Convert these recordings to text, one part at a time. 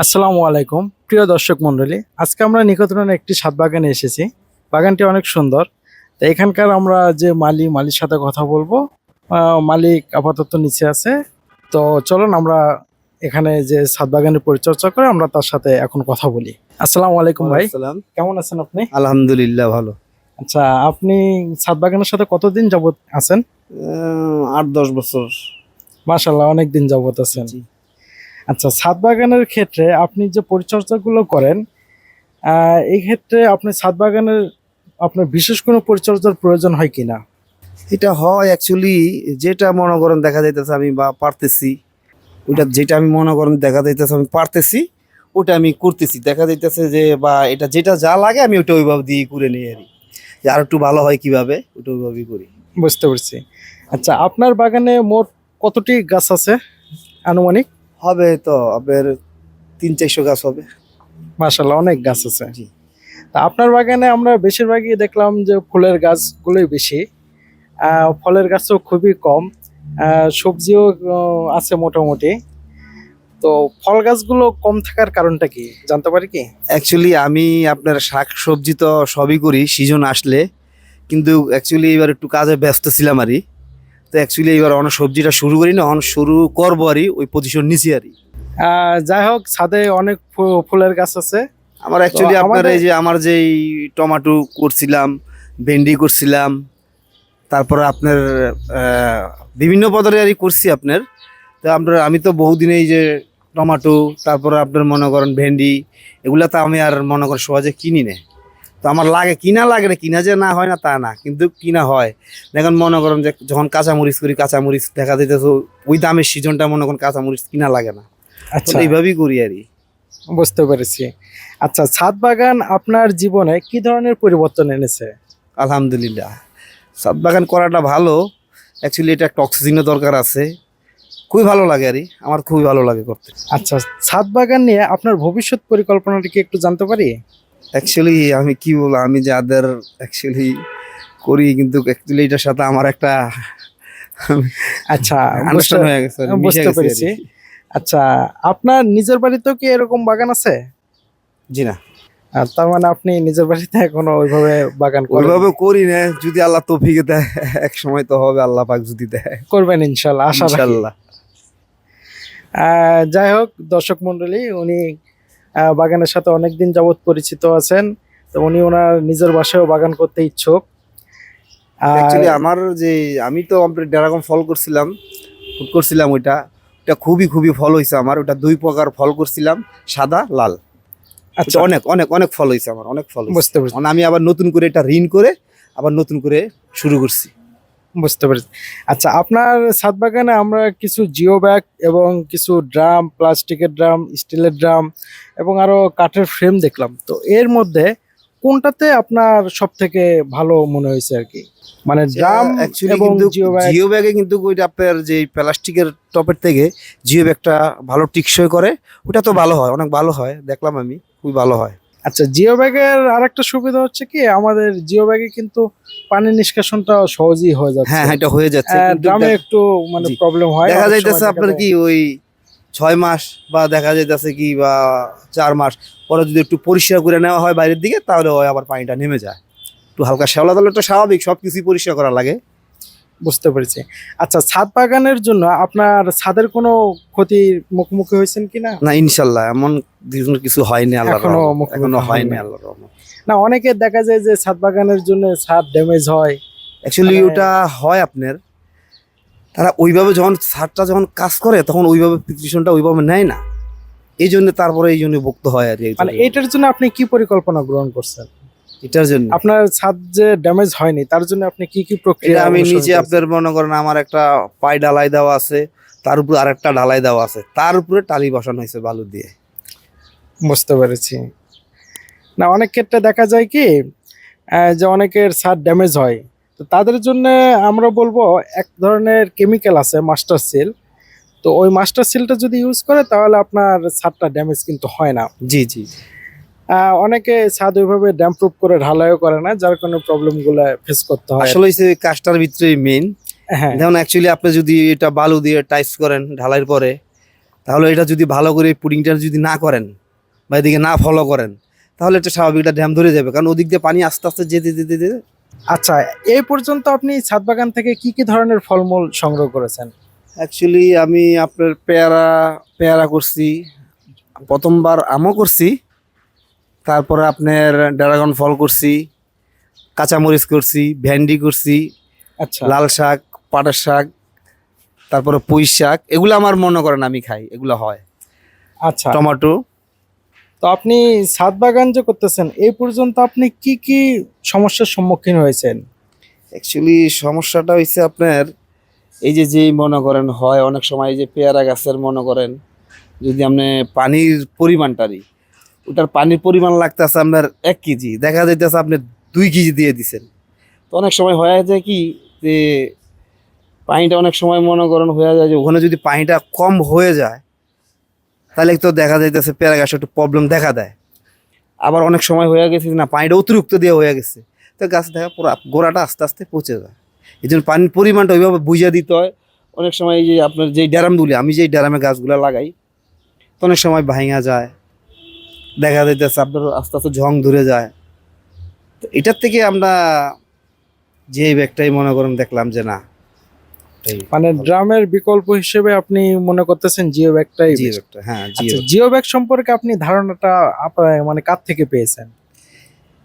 আসসালামু আলাইকুম প্রিয় দর্শক মণ্ডলী। আজকে আমরা নিকটনের একটি ছাদ বাগানে এসেছি। বাগানটি অনেক সুন্দর। তো এখানকার আমরা যে মালির সাথে কথা বলবো। মালিক আপাতত নিচে আছে। তো চলুন আমরা এখানে যে ছাদ বাগানের পরিচর্যা করে আমরা তার সাথে এখন কথা বলি। আসসালামু আলাইকুম ভাই, সালাম। কেমন আছেন আপনি? আলহামদুলিল্লাহ ভালো। আচ্ছা, আপনি ছাদ বাগানের সাথে কতদিন যাবত আছেন? 8-10 বছর। মাশাআল্লাহ, অনেক দিন যাবত আছেন। জি। আচ্ছা, ছাদ বাগানের ক্ষেত্রে আপনি যে পরিচর্যাগুলো করেন, এই ক্ষেত্রে আপনি ছাদ বাগানের আপনার বিশেষ কোনো পরিচর্যার প্রয়োজন হয় কিনা? এটা হয় অ্যাকচুয়ালি, যেটা মনে করেন দেখা যাইতেছে আমি বা পারতেছি, ওইটা যেটা আমি মনে করেন দেখা যাইতেছে আমি পারতেছি, ওটা আমি করতেছি। দেখা যাইতেছে যে বা এটা যেটা যা লাগে আমি ওটা ওইভাবে দিয়ে করে নিই আর কি। যে আর একটু ভালো হয় কিভাবে ওটা ওইভাবেই করি। বুঝতে পারছি। আচ্ছা, আপনার বাগানে মোট কতটি গাছ আছে আনুমানিক? হবে তো আপনার 300-400 গাছ হবে। মাশাআল্লাহ, অনেক গাছ আছে। জি। তা আপনার বাগানে আমরা বেশিরভাগই দেখলাম যে ফুলের গাছগুলোই বেশি, ফলের গাছও খুবই কম, সবজিও আছে মোটামুটি। তো ফল গাছগুলো কম থাকার কারণটা কি জানতে পারি কি? অ্যাকচুয়ালি আমি আপনার শাক সবজি তো সবই করি সিজন আসলে, কিন্তু অ্যাকচুয়ালি এবার একটু কাজে ব্যস্ত ছিলাম আরই। তো অ্যাকচুয়ালি এবার অনেক সবজিটা শুরু করি না, অনেক শুরু করবো আরই, ওই পজিশন নিছি আরই। যাই হোক, ছাদে অনেক ফুলের গাছ আছে। আমার তো অ্যাকচুয়ালি আপনার আমাদের এই যে আমার যেই টমেটো করছিলাম, ভেন্ডি করছিলাম, তারপরে আপনার বিভিন্ন পদের আরই করছি আপনার। তো আপনার আমি তো বহুদিন এই যে টমেটো, তারপরে আপনার মনে করেন ভেন্ডি, এগুলা তো আমি আর মনে করেন সহজে কিনি না। তো আমার লাগে, কিনা লাগে না, কিনা যে না হয় না তা না, কিন্তু কিনা হয়। দেখেন মনে করেন যে যখন কাঁচামরিচ করি, কাঁচামরিচ দেখা যাইতেছে ওই দামের সিজনটা মনে করেন কাঁচামরিচ কিনা লাগে না। তো আচ্ছা, এইভাবেই করি আর কি। বুঝতে পেরেছি। আচ্ছা, ছাদ বাগান আপনার জীবনে কি ধরনের পরিবর্তন এনেছে? আলহামদুলিল্লাহ, ছাদ বাগান করাটা ভালো। অ্যাকচুয়ালি এটা একটা অক্সিজেনের দরকার আছে। খুবই ভালো লাগে আর কি, আমার খুবই ভালো লাগে করতে। আচ্ছা, ছাদ বাগান নিয়ে আপনার ভবিষ্যৎ পরিকল্পনাটা কি একটু জানতে পারি? অ্যাকচুয়ালি আমি কি বলবো, আমি যাদের অ্যাকচুয়ালি করি, কিন্তু অ্যাকচুয়ালি এটার সাথে আমার একটা আচ্ছা, বুঝতে আন্ডারস্ট্যান্ড হয়ে গেছে, মিশে বুঝতে গেছে আর পেরেছি। কি। আচ্ছা, আপনার নিজের বাড়িতেও কি এরকম বাগান আছে? জি না, তার মানে আপনি নিজের বাড়িতে এখনো ওইভাবে বাগান করেন? ওইভাবে করি না, যদি আল্লাহ তৌফিক দেয় এক সময় তো হবে, আল্লাহ পাক যদি দেয়। করবেন ইনশাল্লাহ, আশা রাখি। ইনশাল্লাহ। যাই হোক, দর্শক মন্ডলী, উনি বাগানের সাথে অনেকদিন যাবৎ পরিচিত আছেন। তো উনি ওনার নিজের বাসায়ও বাগান করতে ইচ্ছুক। আর অ্যাকচুয়ালি আমার যে আমি তো ড্রাগন ফল করছিলাম, ফুড করছিলাম, ওইটা ওটা খুবই খুবই ফল হয়েছে আমার। ওটা 2 প্রকার ফল করছিলাম, সাদা লাল। আচ্ছা, ওটা অনেক অনেক অনেক ফল হয়েছে আমার, অনেক ফল হয়েছে। বুঝতে পেরেছি। আমি আবার নতুন করে এটা ঋণ করে আবার নতুন করে শুরু করছি। বুঝতে পেরেছি। আচ্ছা, আপনার ছাদ বাগানে আমরা কিছু জিও ব্যাগ এবং কিছু ড্রাম, প্লাস্টিকের ড্রাম, স্টিলের ড্রাম এবং আরো কাঠের ফ্রেম দেখলাম। তো এর মধ্যে কোনটাতে আপনার সব থেকে ভালো মনে হয়েছে আর কি? মানে ড্রাম অ্যাকচুয়ালি এবং কিন্তু জিও ব্যাগ? জিও ব্যাগে কিন্তু ওইটা আপনার যে প্লাস্টিকের টপের থেকে জিও ব্যাগটা ভালো টিকসই করে। ওটা তো ভালো হয়, অনেক ভালো হয়, দেখলাম আমি, খুবই ভালো হয়। আচ্ছা, জিও ব্যাগের আরেকটা সুবিধা হচ্ছে কি, আমাদের জিও ব্যাগে কিন্তু পানি নিষ্কাশনটা সহজেই হয়ে হ্যাঁ যাচ্ছে। হ্যাঁ, এটা হয়ে যাচ্ছে, কিন্তু ড্রামে একটু মানে জি, প্রবলেম হয় দেখা অনেক সময়, যাইতেছে দেখা আপনার যায়। কি ওই 6 মাস বা দেখা যাইতেছে কি বা 4 মাস পরে যদি একটু পরিষ্কার করে নেওয়া হয় বাইরের দিকে, তাহলে ওই আবার পানিটা নেমে যায়। একটু হালকা শ্যাওলা দিলে তো স্বাভাবিক, সবকিছুই পরিষ্কার করা লাগে। বুঝতে পেরেছি। আচ্ছা, ছাদ বাগানের জন্য আপনার ছাদের কোনো ক্ষতির মুখোমুখি হয়েছেন কিনা? না, ইনশাল্লাহ এমন কিছু হয়নি, আল্লাহর এখনো রহমত, মুখোমুখি এখনো হন হয়নি, নাই। আল্লাহর রহমত। না, অনেকে দেখা যায় যে ছাদ বাগানের জন্য ছাদ ড্যামেজ হয়। অ্যাকচুয়ালি মানে ওটা হয় আপনার, তারা ওইভাবে যখন সারটা যখন কাজ করে তখন ওইভাবে প্রিপারেশনটা ওইভাবে নেয় না, এই জন্য তারপরে এই জন্য ভুক্ত হয় আর কি। মানে এটার জন্য আপনি কি পরিকল্পনা গ্রহণ করছেন? এটার জন্য আপনার ছাদ যে ড্যামেজ হয়নি তার জন্য আপনি কি কি প্রক্রিয়া এটা আমি অনুসরণ নিজে করেছেন? আপনার মনে করেন আমার একটা পাই ঢালাই দেওয়া আছে, তার উপরে আরেকটা ঢালাই দেওয়া আছে, তার উপরে টালি বসানো হয়েছে বালু দিয়ে। বুঝতে পেরেছি। না, অনেক ক্ষেত্রে দেখা যায় কি, যে অনেকের ছাদ ড্যামেজ হয়। তো তাদের জন্য আমরা বলবো এক ধরনের কেমিক্যাল আছে, মাস্টার সিল। তো ওই মাস্টার সিলটা যদি ইউজ করে তাহলে আপনার ছাদটা ড্যামেজ কিন্তু হয় না। জি জি। অনেকে ছাদ ওইভাবে ড্যাম প্রুফ করে ঢালাইও করে না, যার কারণে প্রবলেম গুলো ফেস করতে হয়। আসলে হচ্ছে কাজটার ভিতরে মেইন, হ্যাঁ, যেমন অ্যাকচুয়ালি আপনি যদি এটা বালু দিয়ে টাইস করেন ঢালাইয়ের পরে, তাহলে এটা যদি ভালো করে পুডিংটা যদি না করেন বা এদিকে না ফলো করেন, তাহলে এটা স্বাভাবিক একটা ড্যাম ধরে যাবে, কারণ ওদিক দিয়ে পানি আস্তে আস্তে যেতে যেতে যেতে। আচ্ছা, এই পর্যন্ত আপনি ছাদ বাগান থেকে কি কি ধরনের ফলমূল সংগ্রহ করেছেন? অ্যাকচুয়ালি আমি আপনার পেয়ারা পেয়ারা করছি, প্রথমবার আমও করছি, তারপরে আপনার ড্রাগন ফল করছি, কাঁচামরিচ করছি, ভেন্ডি করছি, আচ্ছা লাল শাক, পাটের শাক, তারপরে পুঁই শাক, এগুলো আমার মনে করেন আমি খাই, এগুলো হয়। আচ্ছা, টমেটো। তো আপনি ছাদ বাগান যে করতেছেন এই পর্যন্ত আপনি কি কি সমস্যার সম্মুখীন হয়েছেন? অ্যাকচুয়ালি সমস্যাটা হয়েছে আপনার এই যে যেই মনে করেন হয় অনেক সময় এই যে পেয়ারা গাছের মনে করেন যদি আপনি পানির পরিমাণটারই, ওটার পানির পরিমাণ লাগতেছে আপনার 1 কেজি, দেখা যাইতেছে আপনি 2 কেজি দিয়ে দিছেন। তো অনেক সময় হয়ে যায় কি যে পানিটা অনেক সময় মনে করেন হয়ে যায় যে ওখানে যদি পানিটা কম হয়ে যায় তাহলে তো দেখা যাইতেছে পেয়ারা গাছে একটু প্রবলেম দেখা দেয়। আবার অনেক সময় হয়ে গেছে যে না পানিটা অতিরিক্ত দিয়ে হয়ে গেছে, তো গাছ দেখা পুরো গোড়াটা আস্তে আস্তে পচে যায়। এই জন্য পানির পরিমাণটা ওইভাবে বুঝিয়ে দিতে হয়। অনেক সময় এই যে আপনার যেই ড্যারামগুলি, আমি যেই ড্যারামে গাছগুলো লাগাই, তো অনেক সময় ভাঙা যায়, দেখা যাইতেছে আপনার আস্তে আস্তে ঝং ধরে যায়। তো এটার থেকে আমরা যে ব্যাগটাই মনে করেন দেখলাম যে না মানে ড্রামের বিকল্প হিসেবে আপনি মনে করতেছেন জিও ব্যাগটাই জি best? ব্যাগটা, হ্যাঁ জি আচ্ছা, ব্যাগ। জিও ব্যাগ সম্পর্কে আপনি ধারণাটা মানে কার থেকে পেয়েছেন?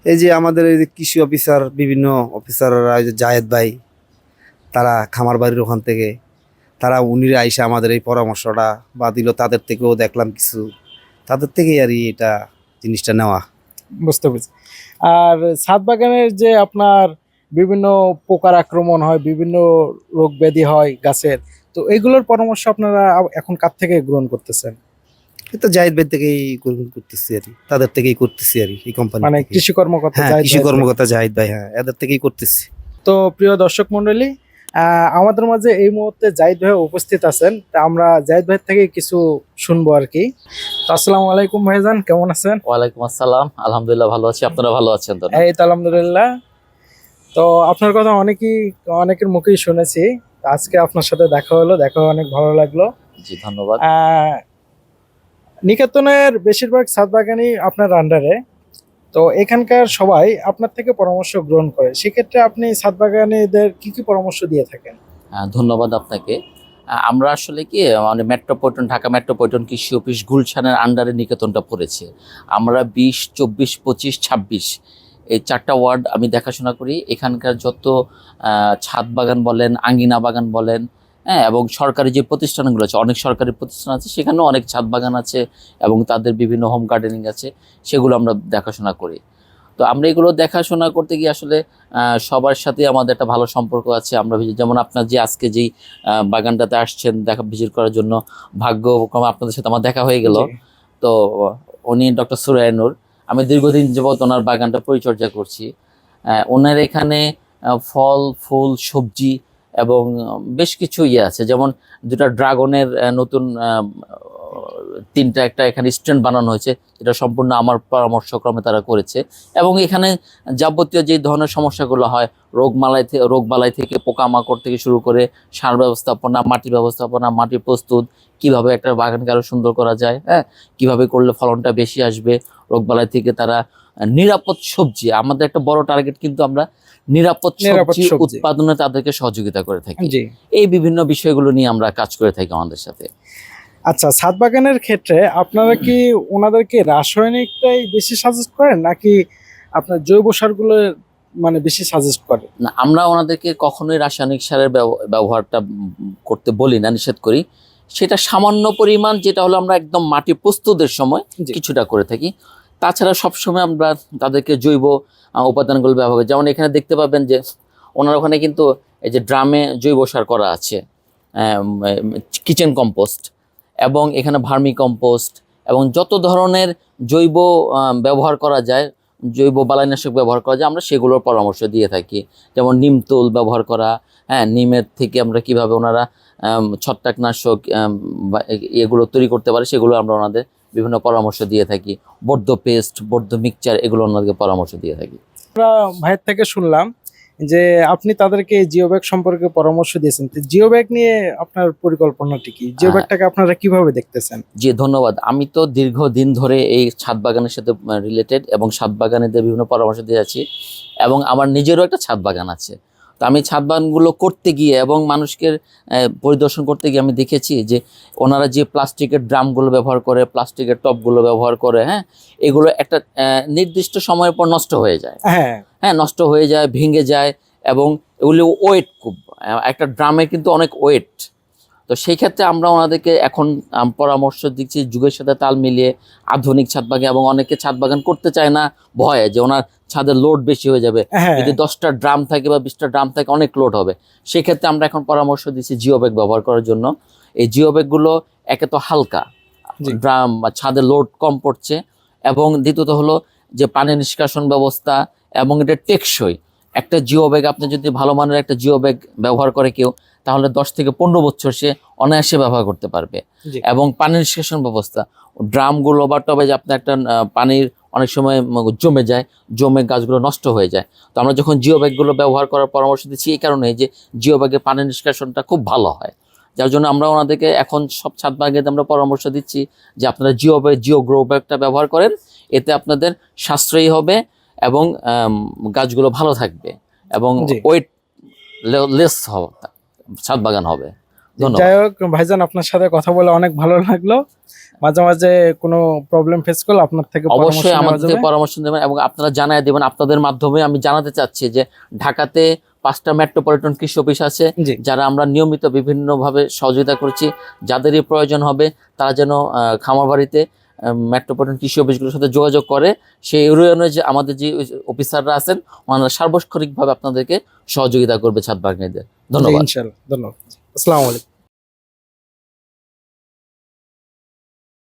এই যে আমাদের এই যে কৃষি অফিসার, বিভিন্ন অফিসাররা, এই যে জায়েদ ভাই, তারা খামার বাড়ির ওখান থেকে, তারা উনিরা আইসা আমাদের এই পরামর্শটা বা দিল, তাদের থেকেও দেখলাম কিছু, তাদের থেকেই আর এটা জিনিসটা নেওয়া। বুঝতে পেরেছি। আর ছাদ বাগানের যে আপনার বিভিন্ন পোকার আক্রমণ হয়, বিভিন্ন রোগ ব্যাধি হয় গাছের, তো এগুলোর পরামর্শ আপনারা এখন কার থেকে গ্রহণ করতেছেন? এটা জায়েদ ভাই থেকেই গ্রহণ করতেছি আর কি, তাদের থেকেই করতেছি আর কি, এই কোম্পানি মানে থেকে। কৃষি কর্মকর্তা হ্যাঁ, জাহিদ কৃষি ভাই থেকে। কর্মকর্তা জাহিদ ভাই, হ্যাঁ এদের থেকেই করতেছি। তো প্রিয় দর্শক মন্ডলী, আমাদের মাঝে এই মুহূর্তে জাহিদ ভাই উপস্থিত আছেন, তা আমরা জাহিদ ভাই থেকে কিছু শুনবো আর কি। তো আসসালামু আলাইকুম ভাইজান, কেমন আছেন? ওয়ালাইকুম আসসালাম, আলহামদুলিল্লাহ ভালো আছি। আপনারা ভালো আছেন তো না? এই তো আলহামদুলিল্লাহ। তো আপনার কথা অনেকের মুখেই শুনেছি, তো আজকে আপনার সাথে দেখা হলো, দেখা হয়ে অনেক ভালো লাগলো। জি ধন্যবাদ। নিকেতনের বেশিরভাগ ছাদ বাগানই আপনার আন্ডারে, তো এখানকার সবাই আপনার থেকে পরামর্শ গ্রহণ করে, সেক্ষেত্রে আপনি ছাদ বাগানীদের কি কি পরামর্শ দিয়ে থাকেন? ধন্যবাদ আপনাকে। আমরা আসলে কি মানে মেট্রোপলিটন, ঢাকা মেট্রোপলিটন কৃষি অফিস গুলশানের আন্ডারে নিকেতনটা পড়েছে। আমরা 20, 24, 25, 26 এই 4টা ওয়ার্ড আমি দেখাশোনা করি। এখানকার যত ছাদ বাগান বলেন, আঙ্গিনা বাগান বলেন, হ্যাঁ, এবং সরকারি যে প্রতিষ্ঠানগুলো আছে, অনেক সরকারি প্রতিষ্ঠান আছে, সেখানেও অনেক ছাদ বাগান আছে এবং তাদের বিভিন্ন হোম গার্ডেনিং আছে, সেগুলো আমরা দেখাশোনা করি। তো আমরা এগুলো দেখাশোনা করতে গিয়ে আসলে সবার সাথে আমাদের একটা ভালো সম্পর্ক আছে। আমরা যেমন আপনার যে আজকে যেই বাগানটাতে আসছেন ভিজিট করার জন্য, ভাগ্যক্রমে আপনাদের সাথে আমার দেখা হয়ে গেল। জি। তো উনি ডক্টর সুরাইয়া নূর। আমি দীর্ঘদিন যাবত ওনার বাগানটা পরিচর্যা করছি। ওনার এখানে ফল, ফুল, সবজি এবং বেশ কিছু ইয়ে আছে, যেমন 2টা ড্রাগনের নতুন 3টা একটা এখানে স্ট্যান্ড বানানো হয়েছে, এটা সম্পূর্ণ আমার পরামর্শক্রমে তারা করেছে। এবং এখানে যাবতীয় যে ধরনের সমস্যাগুলো হয়, রোগবালাই থেকে, পোকামাকড় থেকে শুরু করে সার ব্যবস্থাপনা, মাটি ব্যবস্থাপনা, মাটি প্রস্তুত, কিভাবে একটা বাগানকে আরো সুন্দর করা যায়, হ্যাঁ, কিভাবে করলে ফলনটা বেশি আসবে, রোগবালাই থেকে তারা নিরাপদ সবজি, আমাদের একটা বড় টার্গেট, কিন্তু আমরা নিরাপদ সবজি উৎপাদনে তাদেরকে সহযোগিতা করে থাকি। জি। এই বিভিন্ন বিষয়গুলো নিয়ে আমরা কাজ করে থাকি আমাদের সাথে। আচ্ছা, ছাদ বাগানের ক্ষেত্রে আপনারা কি ওনাদেরকে রাসায়নিকটাই বেশি সাজেস্ট করেন, নাকি আপনার জৈব সারগুলো মানে বেশি সাজেস্ট করেন? না, আমরা ওনাদেরকে কখনোই রাসায়নিক সারের ব্যবহারটা করতে বলি না, নিষেধ করি। সেটা সামান্য পরিমাণ, যেটা হলো আমরা একদম মাটি প্রস্তুতের সময় জি। কিছুটা করে থাকি। তাছাড়া সবসময় আমরা তাদেরকে জৈব উপাদানগুলো ব্যবহার করি। যেমন এখানে দেখতে পাবেন যে ওনার ওখানে কিন্তু এই যে ড্রামে জৈব সার করা আছে, কিচেন কম্পোস্ট, এবং এখানে ভার্মি কম্পোস্ট, এবং যত ধরনের জৈব ব্যবহার করা যায়, জৈব বালাইনাশক ব্যবহার করা যায়, আমরা সেগুলোর পরামর্শ দিয়ে থাকি। যেমন নিম তুল ব্যবহার করা, হ্যাঁ, নিমের থেকে আমরা কিভাবে ওনারা ছত্রাকনাশক এগুলো তৈরি করতে পারে, সেগুলো আমরা ওনাদের বিভিন্ন পরামর্শ দিয়ে থাকি। বর্ধ পেস্ট, বর্ধ মিক্সচার, এগুলো ওনাদেরকে পরামর্শ দিয়ে থাকি। ভাইয়ের থেকে শুনলাম যে আপনি তাদেরকে জিও ব্যাগ সম্পর্কে পরামর্শ দিয়েছেন, তো জিও ব্যাগ নিয়ে আপনার পরিকল্পনাটি কি? জিও ব্যাগটাকে আপনারা কিভাবে দেখতেছেন? জি ধন্যবাদ। আমি তো দীর্ঘদিন ধরে এই ছাদ বাগানের সাথে রিলেটেড এবং ছাদ বাগানেদের বিভিন্ন পরামর্শ দিয়ে আছি, এবং আমার নিজেরও একটা ছাদ বাগান আছে। তো আমি ছাদ বাগানগুলো করতে গিয়ে এবং মানুষকে পরিদর্শন করতে গিয়ে আমি দেখেছি যে ওনারা যে প্লাস্টিকের ড্রামগুলো ব্যবহার করে, প্লাস্টিকের টবগুলো ব্যবহার করে, হ্যাঁ, এগুলো একটা নির্দিষ্ট সময়ের পর নষ্ট হয়ে যায়। হ্যাঁ, হ্যাঁ, নষ্ট হয়ে যায়, ভেঙে যায়, এবং এগুলো ওয়েট খুব, একটা ড্রামে কিন্তু অনেক ওয়েট। তো সেই ক্ষেত্রে আমরা ওনাদেরকে এখন পরামর্শ দিচ্ছি যুগের সাথে তাল মিলিয়ে আধুনিক ছাদ বাগান, এবং অনেকে ছাদ বাগান করতে চায় না ভয়ে যে ওনার ছাদের লোড বেশি হয়ে যাবে, হ্যাঁ, যদি 10টা ড্রাম থাকে বা 20টা ড্রাম থাকে অনেক লোড হবে। সেক্ষেত্রে আমরা এখন পরামর্শ দিচ্ছি জিও ব্যাগ ব্যবহার করার জন্য। এই জিও ব্যাগগুলো একে তো হালকা, জি। ড্রাম বা ছাদের লোড কম পড়ছে, এবং দ্বিতীয়ত হলো যে পানি নিষ্কাশন ব্যবস্থা, এবং এটা টেকসই। একটা জিও ব্যাগ, আপনি যদি ভালো মানের একটা জিও ব্যাগ ব্যবহার করে কেউ, তাহলে 10 থেকে 15 বছর সে অনায়াসে ব্যবহার করতে পারবে। জি। এবং পানি নিষ্কাশন ব্যবস্থা, ড্রামগুলো বা টবে যে আপনার একটা পানির অনেক সময় জমে যায়, জমে গাছগুলো নষ্ট হয়ে যায়। তো আমরা যখন জিও ব্যাগগুলো ব্যবহার করার পরামর্শ দিচ্ছি এই কারণে যে জিও ব্যাগে পানি নিষ্কাশনটা খুব ভালো হয়, যার জন্য আমরা ওনাদেরকে এখন সব ছাদ বাগানে আমরা পরামর্শ দিচ্ছি যে আপনারা জিও গ্রো ব্যাগটা ব্যবহার করেন, এতে আপনাদের সাশ্রয়ী হবে এবং গাছগুলো ভালো থাকবে এবং জি। ওয়েট লেস হবে, ছাদ বাগান হবে। ধন্যবাদ। যাই হোক ভাইজান, আপনার সাথে কথা বলে অনেক ভালো লাগলো। মাঝে মাঝে কোনো প্রবলেম ফেস করলে আপনার থেকে পরামর্শ অবশ্যই নেওয়া আমাদের থেকে যাবে। পরামর্শ দেবেন এবং আপনারা জানায় দেবেন। আপনাদের মাধ্যমে আমি জানাতে চাচ্ছি যে ঢাকাতে 5টা মেট্রোপলিটন কৃষি অফিস আছে, জি। যারা আমরা নিয়মিত বিভিন্নভাবে সহযোগিতা করছি। যাদেরই প্রয়োজন হবে তারা যেন খামারবাড়িতে মেট্রোপলিটন কৃষি অফিসগুলোর সাথে যোগাযোগ করে। সেই এরিয়ানে যে আমাদের যে অফিসাররা আছেন, ওনারা সার্বক্ষণিকভাবে আপনাদেরকে সহযোগিতা করবে ছাদ বাগানীদের। জি, ধন্যবাদ। ইনশাআল্লাহ। ধন্যবাদ। আসসালামু আলাইকুম।